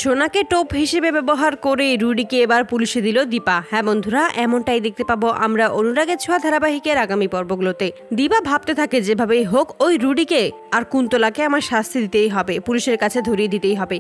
সোনাকে টোপ হিসেবে ব্যবহার করে রুডিকে এবার পুলিশে দিল দীপা। হ্যাঁ বন্ধুরা, এমনটাই দেখতে পাবো আমরা অনুরাগের ছোঁয়া ধারাবাহিকের আগামী পর্বগুলোতে। দীপা ভাবতে থাকে যেভাবেই হোক ওই রুডিকে আর কুন্তলাকে আমার শাস্তি দিতেই হবে, পুলিশের কাছে ধরিয়ে দিতেই হবে।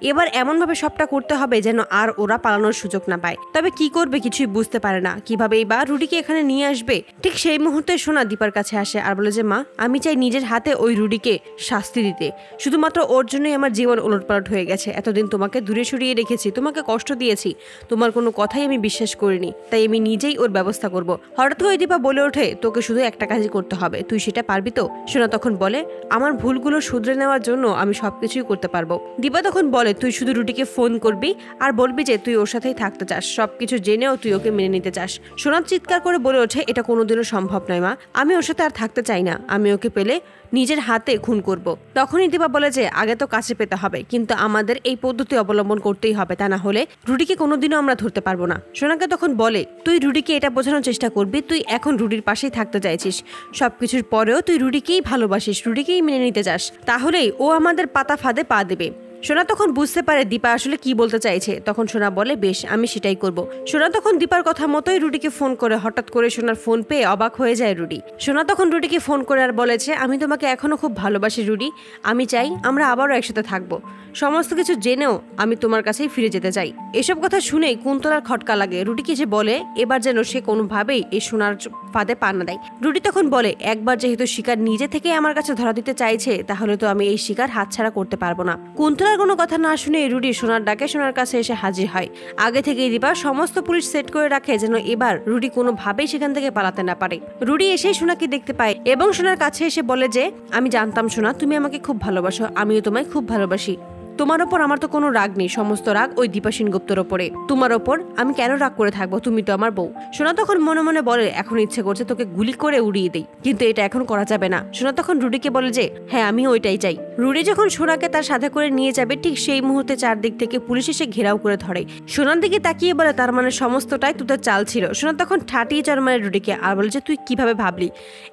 এবার এমনভাবে সবটা করতে হবে যেন আর ওরা পালানোর সুযোগ না পায়। তবে কি করবে কিছুই বুঝতে পারে না, কিভাবেই বা রুডিকে এখানে নিয়ে আসবে। ঠিক সেই মুহূর্তে সোনা দীপার কাছে আসে আর বলে যে মা, আমি চাই নিজের হাতে ওই রুডিকে শাস্তি দিতে। শুধুমাত্র ওর জন্যই আমার জীবন ওলটপালট হয়ে গেছে। এতদিন তোমাকে দূরে সরিয়ে রেখেছি, তোমাকে কষ্ট দিয়েছি, তোমার কোনো কথাই আমি বিশ্বাস করিনি, তাই আমি নিজেই ওর ব্যবস্থা করব। হঠাৎ করে দীপা বলে ওঠে, তোকে শুধু একটা কাজই করতে হবে, তুই সেটা পারবি তো? সোনা তখন বলে, আমার ভুলগুলো শুধরে নেওয়ার জন্য আমি সবকিছুই করতে পারবো। দীপা তখন বলে, তুই শুধু রুটিকে ফোন করবি আর বলবি যে তুই ওর সাথেই থাকতে চাস, সবকিছু জেনেও তুই ওকে মেনে নিতে চাস। সোনা চিৎকার করে বলে ওঠে, এটা কোনোদিনও সম্ভব নয় মা, আমি ওর সাথে আর থাকতে চাই না, আমি ওকে পেলে নিজের হাতে খুন করব। তখনই দীপা বলে যে আগে তো কাছে পেতে হবে, কিন্তু আমাদের এই পদ্ধতি অবলম্বন করতেই হবে, তা না হলে রুডিকে কোনোদিনও আমরা ধরতে পারবো না। সোনাকে তখন বলে, তুই রুডিকে এটা বোঝানোর চেষ্টা করবি তুই এখন রুডির পাশেই থাকতে চাইছিস, সবকিছুর পরেও তুই রুডিকেই ভালোবাসিস, রুডিকেই মেনে নিতে চাস, তাহলেই ও আমাদের পাতা ফাঁদে পা দেবে। সোনা তখন বুঝতে পারে দীপা আসলে কি বলতে চাইছে। তখন সোনা বলে, বেশ, আমি সেটাই করব। সোনা তখন দীপার কথা মতোই রুডিকে ফোন করে। হঠাৎ করে সোনার ফোন পেয়ে অবাক হয়ে যায় রুডি। সোনা তখন রুডিকে ফোন করে আর বলেছে, আমি তোমাকে এখনো খুব ভালোবাসি রুডি, আমি চাই আমরা আবারও একসাথে থাকবো, সমস্ত কিছু জেনেও আমি তোমার কাছেই ফিরে যেতে চাই। এসব কথা শুনেই কুন্তলার খটকা লাগে। রুডিকে যে বলে এবার যেন সে কোনোভাবেই এই সোনার ফাঁদে পা না দেয়। রুডি তখন বলে, একবার যেহেতু শিকার নিজে থেকে আমার কাছে ধরা দিতে চাইছে, তাহলে তো আমি এই শিকার হাতছাড়া করতে পারবো না। কুন্তলার কোনো কথা না শুনে রুডি সোনার ডাকে সোনার কাছে এসে হাজির হয়। আগে থেকেই দীপা সমস্ত পুলিশ সেট করে রাখে যেন এবার রুডি কোনোভাবেই সেখান থেকে পালাতে না পারে। রুডি এসেই সোনাকে দেখতে পায় এবং সোনার কাছে এসে বলে যে, আমি জানতাম সোনা তুমি আমাকে খুব ভালোবাসো, আমিও তোমায় খুব ভালোবাসি, তোমার ওপর আমার তো কোনো রাগ নেই, সমস্ত রাগ ওই দীপা সেনগুপ্তর ওপরে, তোমার ওপর আমি কেন রাগ করে থাকবো, তুমি তো আমার বউ। সোনা তখন মনে মনে বলে, এখন ইচ্ছে করছে তোকে গুলি করে উড়িয়ে দেই, কিন্তু এটা এখন করা যাবে না। সোনা তখন রুডিকে বলে যে, হ্যাঁ আমি ওইটাই চাই। রুডি যখন সোনাকে তার সাথে করে নিয়ে যাবে, ঠিক সেই মুহূর্তে চারদিক থেকে পুলিশ এসে ঘেরাও করে ধরে। সোনার দিকে তাকিয়ে বলে, তার মানে সমস্তটাই তোদের চাল ছিল। সোনা তখন ঠাটিয়ে চড় মারে রুডিকে আর বলে যে, তুই কিভাবে ভাবলি,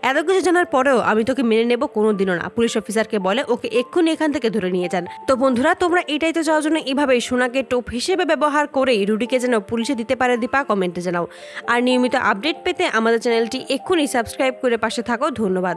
এত কিছু জানার পরেও আমি তোকে মেনে নেবো কোনোদিনও না। পুলিশ অফিসারকে বলে, ওকে এক্ষুনি এখান থেকে ধরে নিয়ে যান। তো বন্ধুরা, তোমরা এটাই তো চাওয়ার জন্য এভাবেই সোনাকে টোপ হিসেবে ব্যবহার করে রুডিকে যেন পুলিশে দিতে পারে দীপা, কমেন্টে জানাও। আর নিয়মিত আপডেট পেতে আমাদের চ্যানেলটি এক্ষুনি সাবস্ক্রাইব করে পাশে থাকো। ধন্যবাদ।